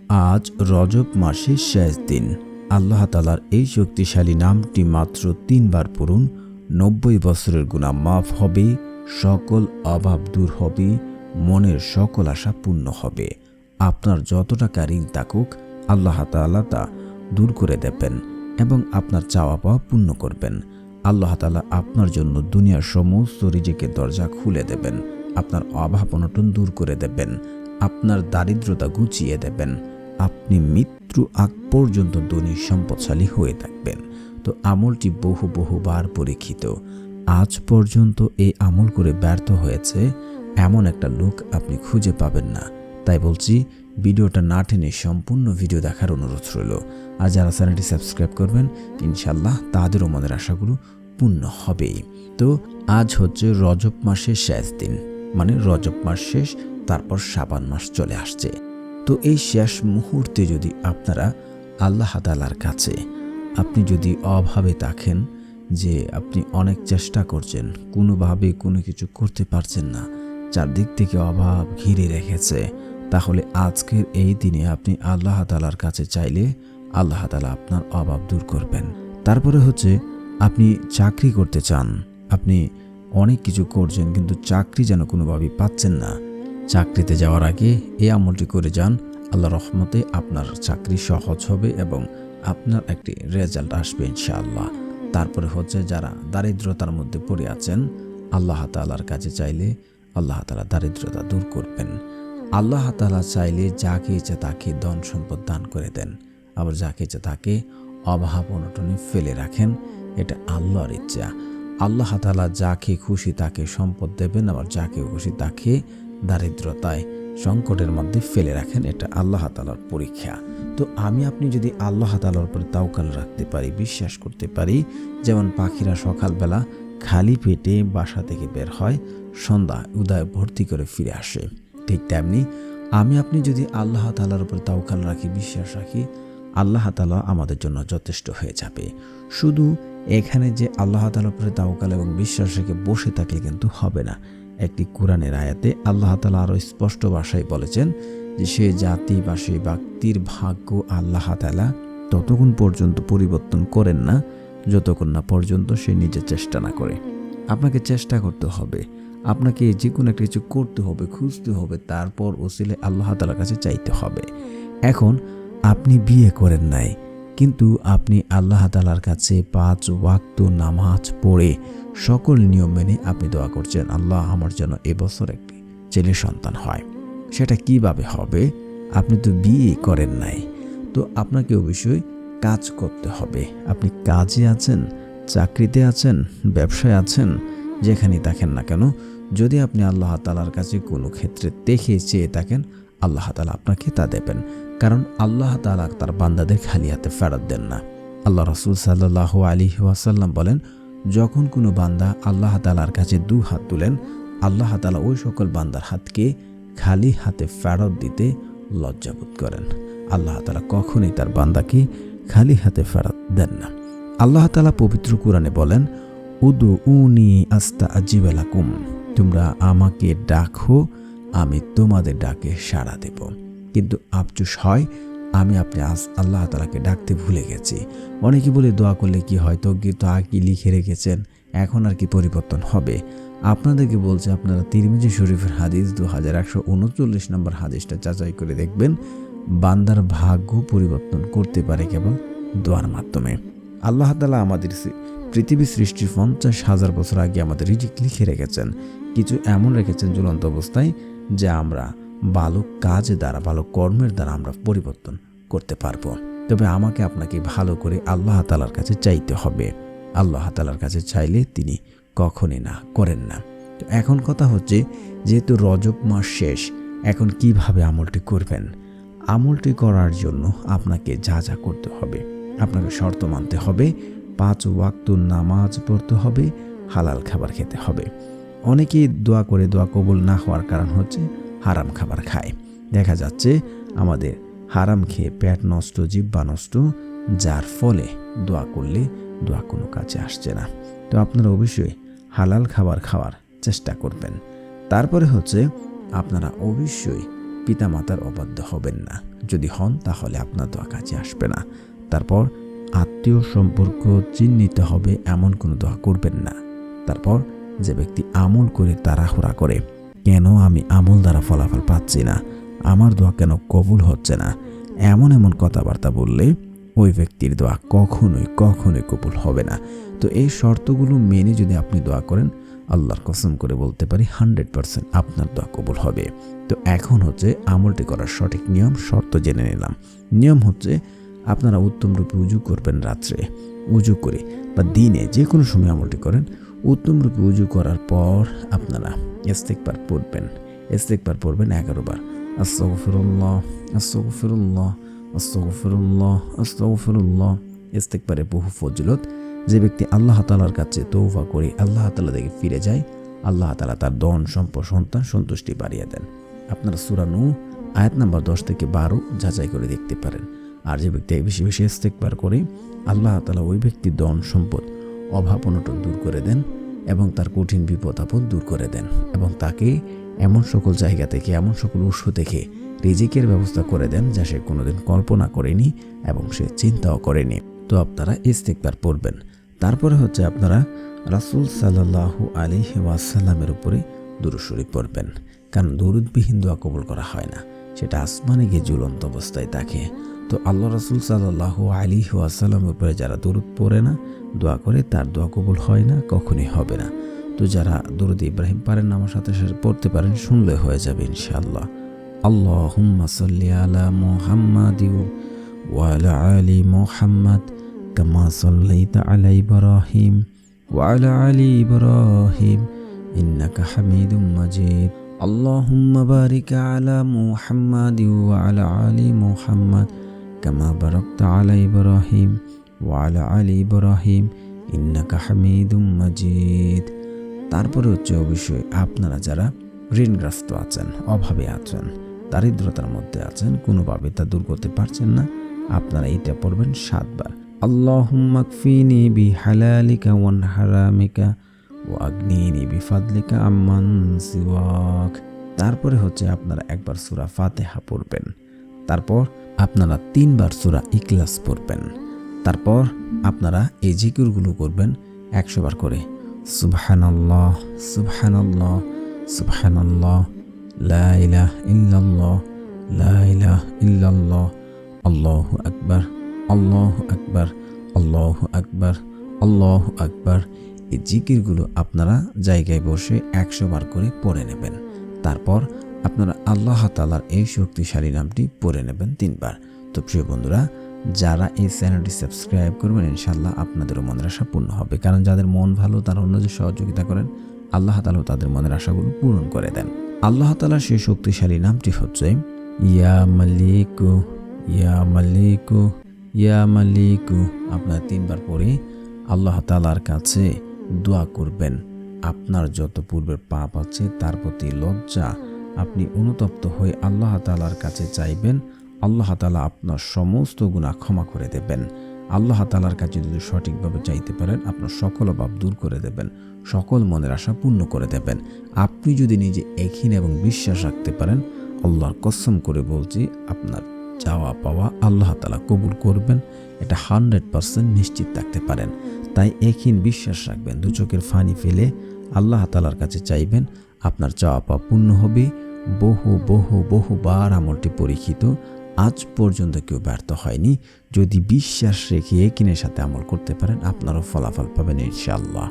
আজ রজব মাসের শেষ দিন। আল্লাহ তাআলার এই শক্তিশালী নামটি মাত্র ৩ বার পড়ুন। ৯০ বছরের গুনাহ মাফ হবে, সকল অভাব দূর হবে, মনের সকল আশা পূর্ণ হবে। আপনার যত টাকা ঋণ থাকুক আল্লাহ তাআলা তা দূর করে দেবেন এবং আপনার চাওয়া পাওয়া পূর্ণ করবেন। আল্লাহ তাআলা আপনার জন্য দুনিয়ার সমস্ত রিজিকের দরজা খুলে দেবেন, আপনার অভাব অনটন দূর করে দেবেন, আপনার দারিদ্রতা ঘুচিয়ে দেবেন। আপনি মৃত্যু আগ পর্যন্ত ধনী সম্পদশালী হয়ে থাকবেন। তো আমলটি বহুবার পরীক্ষিত। আজ পর্যন্ত এই আমল করে ব্যর্থ হয়েছে এমন একটা লোক আপনি খুঁজে পাবেন না। তাই বলছি, ভিডিওটা না টেনে সম্পূর্ণ ভিডিও দেখার অনুরোধ রইল। আর যারা চ্যানেলটি সাবস্ক্রাইব করবেন ইনশাল্লাহ তাদেরও মনের আশাগুলো পূর্ণ হবেই। তো আজ হচ্ছে রজব মাসের শেষ দিন, মানে রজব মাস শেষ, তারপর শাবান মাস চলে আসছে। তো এই শেষ মুহূর্তে যদি আপনারা আল্লাহ তাআলার কাছে আপনি যদি অভাবে থাকেন, যে আপনি অনেক চেষ্টা করছেন, কোনোভাবে কোনো কিছু করতে পারছেন না, চারদিক থেকে অভাব ঘিরে রেখেছে, তাহলে আজকের এই দিনে আপনি আল্লাহ তাআলার কাছে চাইলে আল্লাহ তাআলা আপনার অভাব দূর করবেন। তারপরে হচ্ছে আপনি চাকরি করতে চান, আপনি অনেক কিছু করছেন কিন্তু চাকরি যেন কোনোভাবেই পাচ্ছেন না। চাকরিতে যাওয়ার আগে এই আমলটি করে যান, আল্লাহর রহমতে আপনার চাকরি সহজ হবে এবং আপনার একটি রেজাল্ট আসবে ইনশাআল্লাহ। তারপরে হচ্ছে যারা দারিদ্রতার মধ্যে পড়ে আছেন, আল্লাহ তাআলার কাছে চাইলে আল্লাহ তাআলা দারিদ্রতা দূর করবেন। আল্লাহ তাআলা চাইলে যাকে ইচ্ছা তাকে ধন সম্পদ দান করে দেন, আবার যাকে ইচ্ছা তাকে অভাব অনটনে ফেলে রাখেন। এটা আল্লাহর ইচ্ছা। আল্লাহ তাআলা যাকে খুশি তাকে সম্পদ দেবেন, আবার যাকে খুশি তাকে দারিদ্রতায় সংকটের মধ্যে ফেলে রাখেন। এটা আল্লাহ তাআলার পরীক্ষা। তো আপনি যদি আল্লাহ তাআলার উপরে তাওয়াক্কুল রাখতে পারি, বিশ্বাস করতে পারি, যেমন পাখিরা সকালবেলা খালি পেটে বাসা থেকে বের হয়, সন্ধ্যা উদয় ভর্তি করে ফিরে আসে, ঠিক তেমনি আপনি যদি আল্লাহ তাআলার উপরে তাওয়াক্কুল রাখি, বিশ্বাস রাখি, আল্লাহ তাআলা আমাদের জন্য যথেষ্ট হয়ে যাবে। শুধু এখানে যে আল্লাহ তাআলার উপরে তাওয়াক্কুল এবং বিশ্বাস রেখে বসে থাকলে কিন্তু হবে না। একটি কোরআনের আয়াতে আল্লাহ তাআলা আরও স্পষ্ট ভাষায় বলেছেন যে সে জাতি বা সে ব্যক্তির ভাগ্য আল্লাহ তাআলা ততক্ষণ পর্যন্ত পরিবর্তন করেন না যতক্ষণ না পর্যন্ত সে নিজে চেষ্টা না করে। আপনাকে চেষ্টা করতে হবে, আপনাকে যে কোনো একটা কিছু করতে হবে, খুঁজতে হবে, তারপর ওসিলে আল্লাহ তাআলার কাছে চাইতে হবে। এখন আপনি বিয়ে করেন নাই, কিন্তু আপনি আল্লাহ তাআলার কাছে 5 ওয়াক্ত নামাজ পড়ে সকল নিয়ম মেনে আপনি দোয়া করছেন, আল্লাহ আমার যেন এবছর একটি ছেলে সন্তান হয়। সেটা কিভাবে হবে? আপনি তো বিয়ে করেন নাই। তো আপনাকে অবশ্যই কাজ করতে হবে। আপনি কাজে আছেন, চাকরিতে আছেন, ব্যবসায় আছেন, যেখানেই থাকেন না কেন, যদি আপনি আল্লাহ তাআলার কাছে কোনো ক্ষেত্রে দেখে চেয়ে থাকেন, আল্লাহ তাআলা আপনাকে তা দেবেন। কারণ আল্লাহ তাআলা তার বান্দাদের খালি হাতে ফেরত দেন না। আল্লাহ রাসূল সাল্লাল্লাহু আলাইহি ওয়াসাল্লাম বলেন, যখন কোনো বান্দা আল্লাহ তাআলার কাছে 2 হাত তুলেন, আল্লাহ তাআলা ওই সকল বান্দার হাতকে খালি হাতে ফেরত দিতে লজ্জাবোধ করেন। আল্লাহ তাআলা কখনোই তার বান্দাকে খালি হাতে ফেরত দেন না। আল্লাহ তাআলা পবিত্র কোরআনে বলেন, উদউনি আস্তাজিব লাকুম, তোমরা আমাকে ডাকো, আমি তোমাদের ডাকে সাড়া দেব। কিন্তু আফসোস হয় আপনি আল্লাহ তাআলাকে ডাকতে ভুলে গেছি। অনেকে বলে দোয়া করলে কি হয়, তকদির তো আগে লিখে রেখেছেন, এখন আর কি পরিবর্তন হবে? আপনাদেরকে বলছে, আপনারা তিরমিজি শরীফের হাদিস 2139 নম্বর হাদিসটা যাচাই করে দেখবেন। বান্দার ভাগ্য পরিবর্তন করতে পারে কেবল দোয়ার মাধ্যমে। আল্লাহ তাআলা আমাদের পৃথিবী সৃষ্টির 50,000 বছর আগে আমাদের রিজিক লিখে রেখেছেন। কিছু এমন রেখেছেন ঝুলন্ত অবস্থায় যে আমরা ভালো কাজ দ্বারা, ভালো কর্মের দ্বারা আমরা পরিবর্তন করতে পারবো। তবে আমাকে আপনাকে ভালো করে আল্লাহ তাআলার কাছে চাইতে হবে। আল্লাহ তাআলার কাছে চাইলে তিনি কখনই না করেন না। তো এখন কথা হচ্ছে, যেহেতু রজব মাস শেষ, এখন কিভাবে আমলটি করবেন? আমলটি করার জন্য আপনাকে যা করতে হবে, আপনাকে শর্ত মানতে হবে, 5 ওয়াক্ত নামাজ পড়তে হবে, হালাল খাবার খেতে হবে। অনেকেই দোয়া করে দোয়া কবুল না হওয়ার কারণ হচ্ছে হারাম খাবার খায়। দেখা যাচ্ছে আমাদের হারাম খেয়ে পেট নষ্ট, জিহ্বা নষ্ট, যার ফলে দোয়া করলে দোয়া কোনো কাজে আসছে না। তো আপনারা অবশ্যই হালাল খাবার খাওয়ার চেষ্টা করবেন। তারপরে হচ্ছে আপনারা অবশ্যই পিতামাতার অবাধ্য হবেন না, যদি হন তাহলে আপনার দোয়া কাজে আসবে না। তারপর আত্মীয় সম্পর্ক চিহ্নিত হবে এমন কোনো দোয়া করবেন না। তারপর যে ব্যক্তি আমল করে তাড়াহুড়া করে, কেন আমি আমল দ্বারা ফলাফল পাচ্ছি না, আমার দোয়া কেন কবুল হচ্ছে না, এমন এমন কথাবার্তা বললে ওই ব্যক্তির দোয়া কখনোই কবুল হবে না। তো এই শর্তগুলো মেনে যদি আপনি দোয়া করেন, আল্লাহর কসম করে বলতে পারি 100% আপনার দোয়া কবুল হবে। তো এখন হচ্ছে আমলটি করার সঠিক নিয়ম শর্ত জেনে নিলাম। নিয়ম হচ্ছে আপনারা উত্তম রূপে উজু করবেন, রাত্রে উজু করে বা দিনে যে কোনো সময় আমলটি করেন। উত্তম রূপে উজু করার পর আপনারা ইস্তিগফার পড়বেন। ইস্তিগফার পড়বেন 11 বার। আস্তাগফিরুল্লাহ, আস্তাগফিরুল্লাহ, আস্তাগফিরুল্লাহ, আস্তাগফিরুল্লাহ। ইস্তিগফারে বহু ফজিলত। যে ব্যক্তি আল্লাহ তাআলার কাছে তওবা করে আল্লাহ তাআলা দিকে ফিরে যায়, আল্লাহ তাআলা তার ধন সম্পদ সন্তান সন্তুষ্টি বাড়িয়ে দেন। আপনারা সূরা নূহ আয়াত নাম্বার 10 থেকে 12 যাচাই করে দেখতে পারেন। আর যে ব্যক্তি বেশি বেশি ইস্তিগফার করে, আল্লাহ তাআলা ওই ব্যক্তির ধন সম্পদ অভাব অনটন দূর করে দেন এবং তার কঠিন বিপদ আপদ দূর করে দেন এবং তাকে এমন সকল জায়গা থেকে, এমন সকল উৎস থেকে রিজিকের ব্যবস্থা করে দেন যা সে কোনোদিন কল্পনা করেনি এবং সে চিন্তাও করেনি। তো আপনারা ইস্তিগফার পড়বেন। তারপরে হচ্ছে আপনারা রাসূল সাল্লাল্লাহু আলাইহি ওয়াসাল্লামের উপরে দুরূদ শরীফ পড়বেন, কারণ দরুদবিহীন দোয়া কবুল করা হয় না, সেটা আসমানে গিয়ে ঝুলন্ত অবস্থায় থাকে। তো আল্লাহ রাসূল সাল্লাল্লাহু আলাইহি ওয়াসাল্লামের উপরে যারা দরুদ পড়ে না, দোয়া করে, তার দোয়া কবুল হয় না, কখনোই হবে না। তো যারা দরুদ ইব্রাহিম পারেন না, আমার সাথে সাথে পড়তে পারেন, শুনলে হয়ে যাবে ইনশাআল্লাহ। আল্লাহুম্মা সাল্লি আলা মুহাম্মাদি ওয়া আলা আলি মুহাম্মাদ কামা সাল্লাইতা আলা ইব্রাহিম ওয়া আলা আলি ইব্রাহিম ইন্নাকা হামিদুম মাজিদ। আল্লাহুম্মা বারিক আলা মুহাম্মাদি ওয়া আলা আলি মুহাম্মাদ কামা বারাকতা আলা ইব্রাহিম ওয়া আলা আলি ইব্রাহিম ইন্নাকা হামিদুম মাজিদ। তারপরে হচ্ছে অবশ্যই আপনারা যারা ঋণগ্রস্ত আছেন, অভাবে আছেন, দারিদ্রতার মধ্যে আছেন, কোনোভাবে তা দূর করতে পারছেন না, আপনারা এটা পড়বেন 7 বার। আল্লাহুম্মা কফিনি বিহালালিকা ওয়ান হারামিকা ওয়া আগনিনি বিফাদলিকা আম্মান সিওয়াক। তারপরে হচ্ছে আপনারা একবার সূরা ফাতিহা পড়বেন। তারপর আপনারা 3 বার সূরা ইখলাস পড়বেন। তারপর আপনারা এই জিকিরগুলো করবেন 100 বার করে। সুবহানাল্লাহ, সুবহানাল্লাহ, সুবহানাল্লাহ, লা ইলাহা ইল্লাল্লাহ, লা ইলাহা ইল্লাল্লাহ, আল্লাহু আকবার, আল্লাহু আকবার, আল্লাহু আকবার, আল্লাহু আকবার। এই জিকিরগুলো আপনারা জায়গায় বসে 100 বার করে পড়ে নেবেন। তারপর আপনারা আল্লাহ তাআলার এই শক্তিশালী নামটি পড়ে নেবেন 3 বার। তো প্রিয় বন্ধুরা, যারা এই চ্যানেলটি সাবস্ক্রাইব করবেন, ইনশাআল্লাহ আপনাদেরও মনের আশা পূর্ণ হবে। কারণ যাদের মন ভালো, তারা অন্য যে সহযোগিতা করেন, আল্লাহ তাআলা তাদের মনের আশাগুলো পূরণ করে দেন। আল্লাহ তাআলার সেই শক্তিশালী নামটি হচ্ছে ইয়া মালিকু, ইয়া মালিকু, ইয়া মালিকু। আপনারা 3 বার পরে আল্লাহ তাআলার কাছে দোয়া করবেন। আপনার যত পূর্বের পাপ আছে তার প্রতি লজ্জা আপনি অনুতপ্ত হয়ে আল্লাহ তাআলার কাছে চাইবেন। আল্লাহ তাআলা আপনার সমস্ত গুনাহ ক্ষমা করে দেবেন। আল্লাহ তাআলার কাছে যদি সঠিকভাবে চাইতে পারেন, আপনার সকল অভাব দূর করে দেবেন, সকল মনের আশা পূর্ণ করে দেবেন। আপনি যদি নিজে একহীন এবং বিশ্বাস রাখতে পারেন, আল্লাহর কসম করে বলছি, আপনার চাওয়া পাওয়া আল্লাহ তাআলা কবুল করবেন, এটা 100% নিশ্চিত থাকতে পারেন। তাই একহীন বিশ্বাস রাখবেন, দু চোখের পানি ফেলে আল্লাহ তাআলার কাছে চাইবেন, আপনার চাওয়া পাওয়া পূর্ণ হবে। বহুবার আমলটি পরীক্ষিত, আজ পর্যন্ত কেউ ব্যর্থ হয়নি। যদি বিশ্বাস রেখে একইনের সাথে আমল করতে পারেন, আপনারও ফলাফল পাবেন ইনশাআল্লাহ।